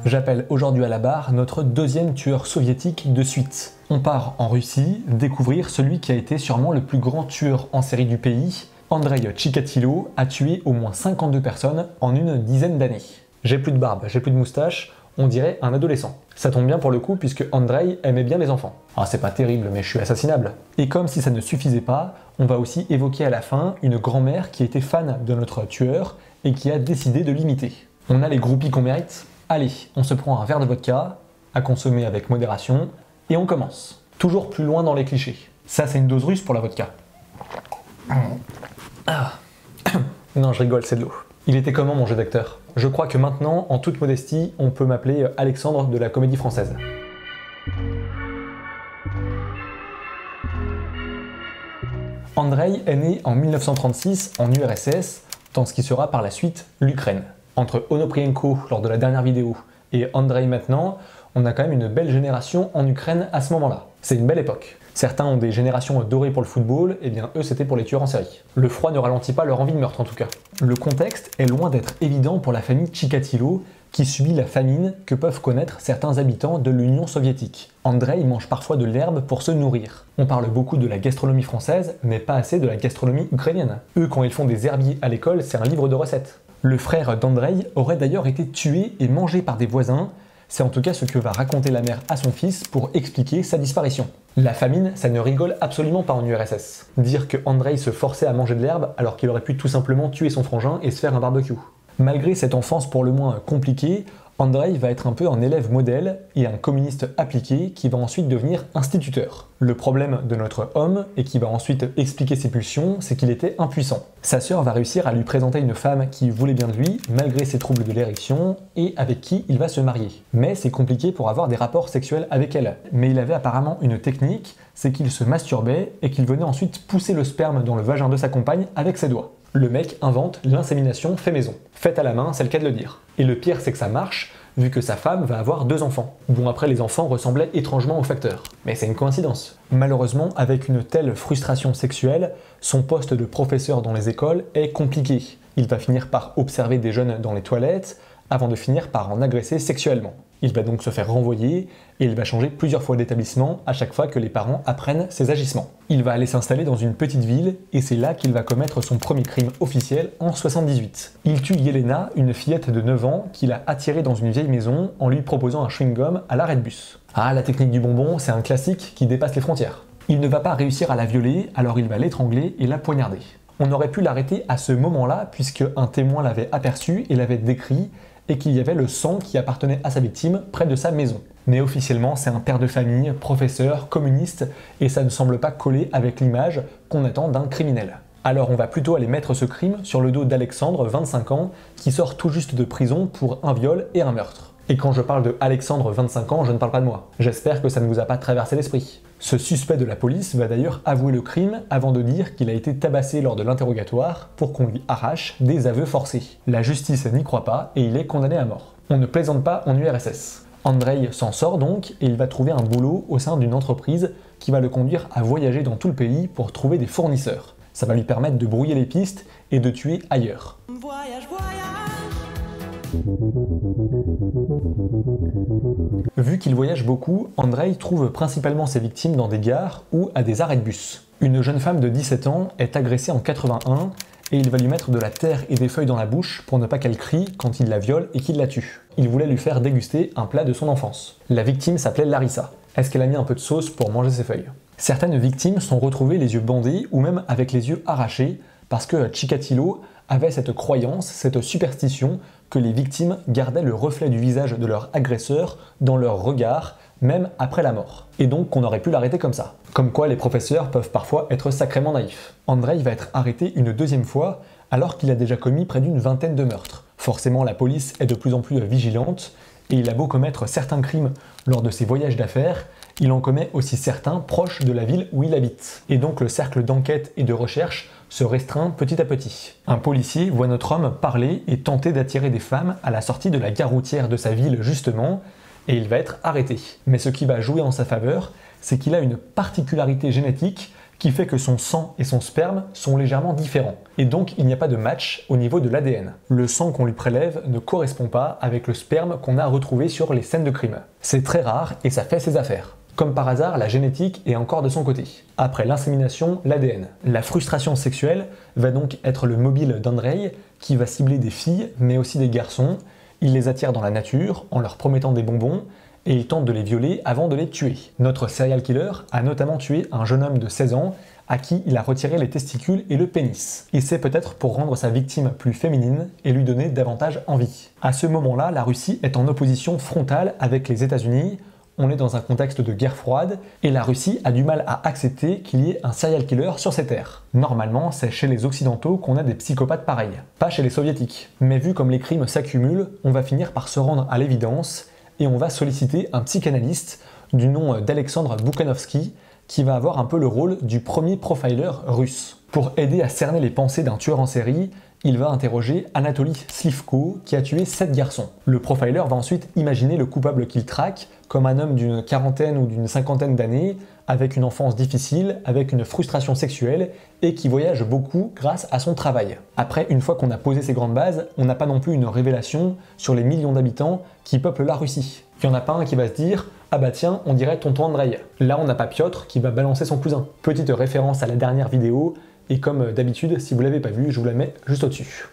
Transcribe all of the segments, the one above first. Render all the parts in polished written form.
J'appelle aujourd'hui à la barre notre deuxième tueur soviétique de suite. On part en Russie découvrir celui qui a été sûrement le plus grand tueur en série du pays. Andrei Chikatilo a tué au moins 52 personnes en une dizaine d'années. J'ai plus de barbe, j'ai plus de moustache, on dirait un adolescent. Ça tombe bien pour le coup puisque Andrei aimait bien les enfants. Ah, c'est pas terrible mais je suis assassinable. Et comme si ça ne suffisait pas, on va aussi évoquer à la fin une grand-mère qui était fan de notre tueur et qui a décidé de l'imiter. On a les groupies qu'on mérite. Allez, on se prend un verre de vodka, à consommer avec modération, et on commence. Toujours plus loin dans les clichés. Ça, c'est une dose russe pour la vodka. Ah. Non, je rigole, c'est de l'eau. Il était comment mon jeu d'acteur? Je crois que maintenant, en toute modestie, on peut m'appeler Alexandre de la Comédie Française. Andrei est né en 1936 en URSS, dans ce qui sera par la suite l'Ukraine. Entre Onoprienko lors de la dernière vidéo et Andrei maintenant, on a quand même une belle génération en Ukraine à ce moment-là. C'est une belle époque. Certains ont des générations dorées pour le football, et bien eux c'était pour les tueurs en série. Le froid ne ralentit pas leur envie de meurtre en tout cas. Le contexte est loin d'être évident pour la famille Chikatilo, qui subit la famine que peuvent connaître certains habitants de l'Union soviétique. Andrei mange parfois de l'herbe pour se nourrir. On parle beaucoup de la gastronomie française, mais pas assez de la gastronomie ukrainienne. Eux, quand ils font des herbiers à l'école, c'est un livre de recettes. Le frère d'Andrei aurait d'ailleurs été tué et mangé par des voisins. C'est en tout cas ce que va raconter la mère à son fils pour expliquer sa disparition. La famine, ça ne rigole absolument pas en URSS. Dire que Andrei se forçait à manger de l'herbe alors qu'il aurait pu tout simplement tuer son frangin et se faire un barbecue. Malgré cette enfance pour le moins compliquée, Andrei va être un peu un élève modèle et un communiste appliqué qui va ensuite devenir instituteur. Le problème de notre homme, et qui va ensuite expliquer ses pulsions, c'est qu'il était impuissant. Sa sœur va réussir à lui présenter une femme qui voulait bien de lui, malgré ses troubles de l'érection, et avec qui il va se marier. Mais c'est compliqué pour avoir des rapports sexuels avec elle. Mais il avait apparemment une technique, c'est qu'il se masturbait et qu'il venait ensuite pousser le sperme dans le vagin de sa compagne avec ses doigts. Le mec invente l'insémination fait maison. Faite à la main, c'est le cas de le dire. Et le pire, c'est que ça marche, vu que sa femme va avoir 2 enfants. Bon, après, les enfants ressemblaient étrangement au facteur. Mais c'est une coïncidence. Malheureusement, avec une telle frustration sexuelle, son poste de professeur dans les écoles est compliqué. Il va finir par observer des jeunes dans les toilettes, avant de finir par en agresser sexuellement. Il va donc se faire renvoyer et il va changer plusieurs fois d'établissement à chaque fois que les parents apprennent ses agissements. Il va aller s'installer dans une petite ville et c'est là qu'il va commettre son premier crime officiel en 78. Il tue Yelena, une fillette de 9 ans qu'il a attirée dans une vieille maison en lui proposant un chewing-gum à l'arrêt de bus. Ah, la technique du bonbon, c'est un classique qui dépasse les frontières. Il ne va pas réussir à la violer, alors il va l'étrangler et la poignarder. On aurait pu l'arrêter à ce moment-là puisque un témoin l'avait aperçu et l'avait décrit, et qu'il y avait le sang qui appartenait à sa victime près de sa maison. Mais officiellement, c'est un père de famille, professeur, communiste, et ça ne semble pas coller avec l'image qu'on attend d'un criminel. Alors on va plutôt aller mettre ce crime sur le dos d'Alexandre, 25 ans, qui sort tout juste de prison pour un viol et un meurtre. Et quand je parle de Alexandre, 25 ans, je ne parle pas de moi. J'espère que ça ne vous a pas traversé l'esprit. Ce suspect de la police va d'ailleurs avouer le crime avant de dire qu'il a été tabassé lors de l'interrogatoire pour qu'on lui arrache des aveux forcés. La justice n'y croit pas et il est condamné à mort. On ne plaisante pas en URSS. Andrei s'en sort donc et il va trouver un boulot au sein d'une entreprise qui va le conduire à voyager dans tout le pays pour trouver des fournisseurs. Ça va lui permettre de brouiller les pistes et de tuer ailleurs. Voyage, voyage. Vu qu'il voyage beaucoup, Andrei trouve principalement ses victimes dans des gares ou à des arrêts de bus. Une jeune femme de 17 ans est agressée en 81 et il va lui mettre de la terre et des feuilles dans la bouche pour ne pas qu'elle crie quand il la viole et qu'il la tue. Il voulait lui faire déguster un plat de son enfance. La victime s'appelait Larissa. Est-ce qu'elle a mis un peu de sauce pour manger ses feuilles? Certaines victimes sont retrouvées les yeux bandés ou même avec les yeux arrachés parce que Chikatilo avait cette croyance, cette superstition que les victimes gardaient le reflet du visage de leur agresseur dans leur regard, même après la mort. Et donc qu'on aurait pu l'arrêter comme ça. Comme quoi les professeurs peuvent parfois être sacrément naïfs. Andrei va être arrêté une deuxième fois alors qu'il a déjà commis près d'une vingtaine de meurtres. Forcément la police est de plus en plus vigilante et il a beau commettre certains crimes lors de ses voyages d'affaires, il en commet aussi certains proches de la ville où il habite. Et donc le cercle d'enquête et de recherche se restreint petit à petit. Un policier voit notre homme parler et tenter d'attirer des femmes à la sortie de la gare routière de sa ville justement, et il va être arrêté. Mais ce qui va jouer en sa faveur, c'est qu'il a une particularité génétique qui fait que son sang et son sperme sont légèrement différents. Et donc il n'y a pas de match au niveau de l'ADN. Le sang qu'on lui prélève ne correspond pas avec le sperme qu'on a retrouvé sur les scènes de crime. C'est très rare et ça fait ses affaires. Comme par hasard, la génétique est encore de son côté. Après l'insémination, l'ADN. La frustration sexuelle va donc être le mobile d'Andrei qui va cibler des filles mais aussi des garçons. Il les attire dans la nature en leur promettant des bonbons et il tente de les violer avant de les tuer. Notre serial killer a notamment tué un jeune homme de 16 ans à qui il a retiré les testicules et le pénis. Et c'est peut-être pour rendre sa victime plus féminine et lui donner davantage envie. À ce moment-là, la Russie est en opposition frontale avec les États-Unis. On est dans un contexte de guerre froide et la Russie a du mal à accepter qu'il y ait un serial killer sur ses terres. Normalement, c'est chez les Occidentaux qu'on a des psychopathes pareils, pas chez les Soviétiques. Mais vu comme les crimes s'accumulent, on va finir par se rendre à l'évidence et on va solliciter un psychanalyste du nom d'Alexandre Boukhanovski qui va avoir un peu le rôle du premier profiler russe. Pour aider à cerner les pensées d'un tueur en série, il va interroger Anatoly Slivko qui a tué 7 garçons. Le profiler va ensuite imaginer le coupable qu'il traque comme un homme d'une quarantaine ou d'une cinquantaine d'années, avec une enfance difficile, avec une frustration sexuelle et qui voyage beaucoup grâce à son travail. Après, une fois qu'on a posé ces grandes bases, on n'a pas non plus une révélation sur les millions d'habitants qui peuplent la Russie. Il n'y en a pas un qui va se dire « Ah bah tiens, on dirait tonton Andrei ». Là, on n'a pas Piotr qui va balancer son cousin. Petite référence à la dernière vidéo, et comme d'habitude, si vous ne l'avez pas vue, je vous la mets juste au-dessus.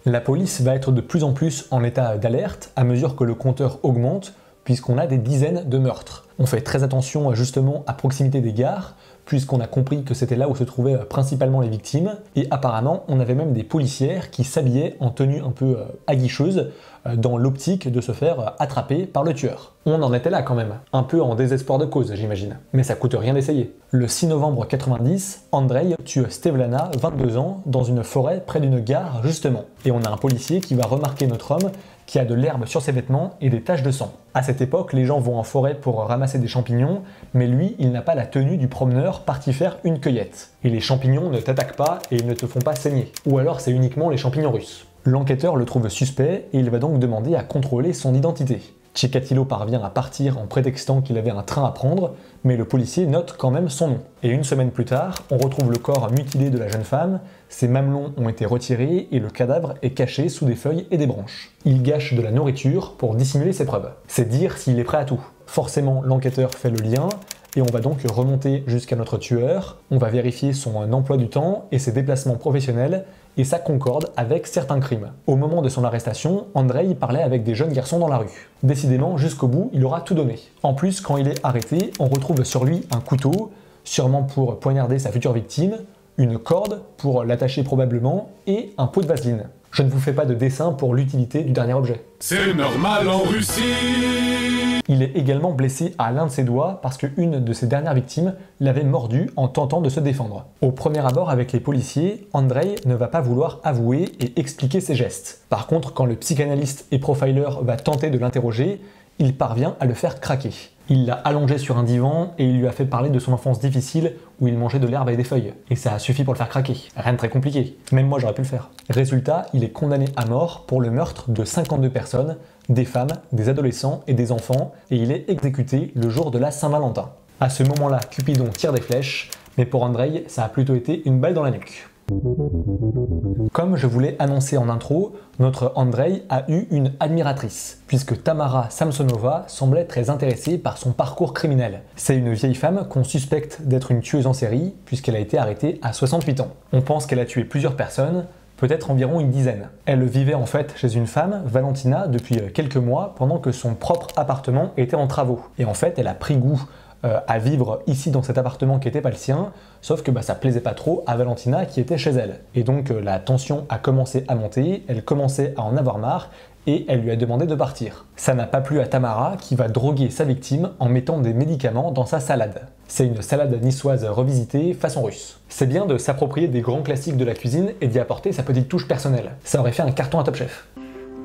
La police va être de plus en plus en état d'alerte à mesure que le compteur augmente, puisqu'on a des dizaines de meurtres. On fait très attention justement à proximité des gares, puisqu'on a compris que c'était là où se trouvaient principalement les victimes, et apparemment on avait même des policières qui s'habillaient en tenue un peu aguicheuse, dans l'optique de se faire attraper par le tueur. On en était là quand même, un peu en désespoir de cause j'imagine, mais ça coûte rien d'essayer. Le 6 novembre 90, Andrei tue Stevlana, 22 ans, dans une forêt près d'une gare justement, et on a un policier qui va remarquer notre homme qui a de l'herbe sur ses vêtements et des taches de sang. À cette époque, les gens vont en forêt pour ramasser des champignons, mais lui, il n'a pas la tenue du promeneur parti faire une cueillette. Et les champignons ne t'attaquent pas et ils ne te font pas saigner. Ou alors c'est uniquement les champignons russes. L'enquêteur le trouve suspect et il va donc demander à contrôler son identité. Chikatilo parvient à partir en prétextant qu'il avait un train à prendre, mais le policier note quand même son nom. Et une semaine plus tard, on retrouve le corps mutilé de la jeune femme, ses mamelons ont été retirés et le cadavre est caché sous des feuilles et des branches. Il gâche de la nourriture pour dissimuler ses preuves. C'est dire s'il est prêt à tout. Forcément, l'enquêteur fait le lien, et on va donc remonter jusqu'à notre tueur, on va vérifier son emploi du temps et ses déplacements professionnels, et ça concorde avec certains crimes. Au moment de son arrestation, Andrei parlait avec des jeunes garçons dans la rue. Décidément, jusqu'au bout, il aura tout donné. En plus, quand il est arrêté, on retrouve sur lui un couteau, sûrement pour poignarder sa future victime, une corde pour l'attacher probablement, et un pot de vaseline. Je ne vous fais pas de dessin pour l'utilité du dernier objet. C'est normal en Russie. Il est également blessé à l'un de ses doigts parce qu'une de ses dernières victimes l'avait mordu en tentant de se défendre. Au premier abord avec les policiers, Andrei ne va pas vouloir avouer et expliquer ses gestes. Par contre, quand le psychanalyste et profiler va tenter de l'interroger, il parvient à le faire craquer. Il l'a allongé sur un divan et il lui a fait parler de son enfance difficile où il mangeait de l'herbe et des feuilles. Et ça a suffi pour le faire craquer. Rien de très compliqué. Même moi j'aurais pu le faire. Résultat, il est condamné à mort pour le meurtre de 52 personnes, des femmes, des adolescents et des enfants, et il est exécuté le jour de la Saint-Valentin. À ce moment-là, Cupidon tire des flèches, mais pour Andrei, ça a plutôt été une balle dans la nuque. Comme je vous l'ai annoncé en intro, notre Andrei a eu une admiratrice, puisque Tamara Samsonova semblait très intéressée par son parcours criminel. C'est une vieille femme qu'on suspecte d'être une tueuse en série, puisqu'elle a été arrêtée à 68 ans. On pense qu'elle a tué plusieurs personnes, peut-être environ une dizaine. Elle vivait en fait chez une femme, Valentina, depuis quelques mois, pendant que son propre appartement était en travaux. Et en fait, elle a pris goût à vivre ici dans cet appartement qui n'était pas le sien, sauf que ça plaisait pas trop à Valentina qui était chez elle. Et donc la tension a commencé à monter, elle commençait à en avoir marre et elle lui a demandé de partir. Ça n'a pas plu à Tamara qui va droguer sa victime en mettant des médicaments dans sa salade. C'est une salade niçoise revisitée façon russe. C'est bien de s'approprier des grands classiques de la cuisine et d'y apporter sa petite touche personnelle. Ça aurait fait un carton à Top Chef.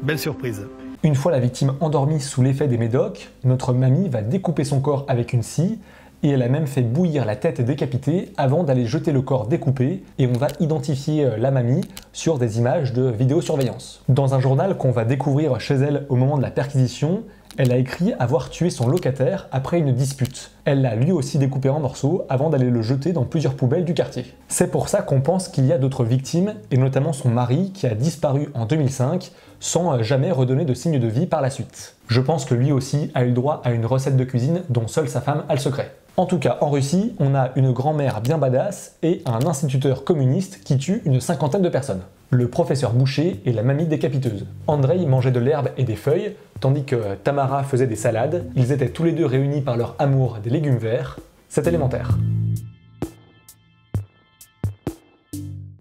Belle surprise. Une fois la victime endormie sous l'effet des médocs, notre mamie va découper son corps avec une scie et elle a même fait bouillir la tête décapitée avant d'aller jeter le corps découpé et on va identifier la mamie sur des images de vidéosurveillance. Dans un journal qu'on va découvrir chez elle au moment de la perquisition, Elle a écrit avoir tué son locataire après une dispute. Elle l'a lui aussi découpé en morceaux avant d'aller le jeter dans plusieurs poubelles du quartier. C'est pour ça qu'on pense qu'il y a d'autres victimes, et notamment son mari qui a disparu en 2005 sans jamais redonner de signe de vie par la suite. Je pense que lui aussi a eu droit à une recette de cuisine dont seule sa femme a le secret. En tout cas, en Russie, on a une grand-mère bien badass et un instituteur communiste qui tue une cinquantaine de personnes. Le professeur Boucher et la mamie décapiteuse. Andrei mangeait de l'herbe et des feuilles, tandis que Tamara faisait des salades. Ils étaient tous les deux réunis par leur amour des légumes verts. C'est élémentaire.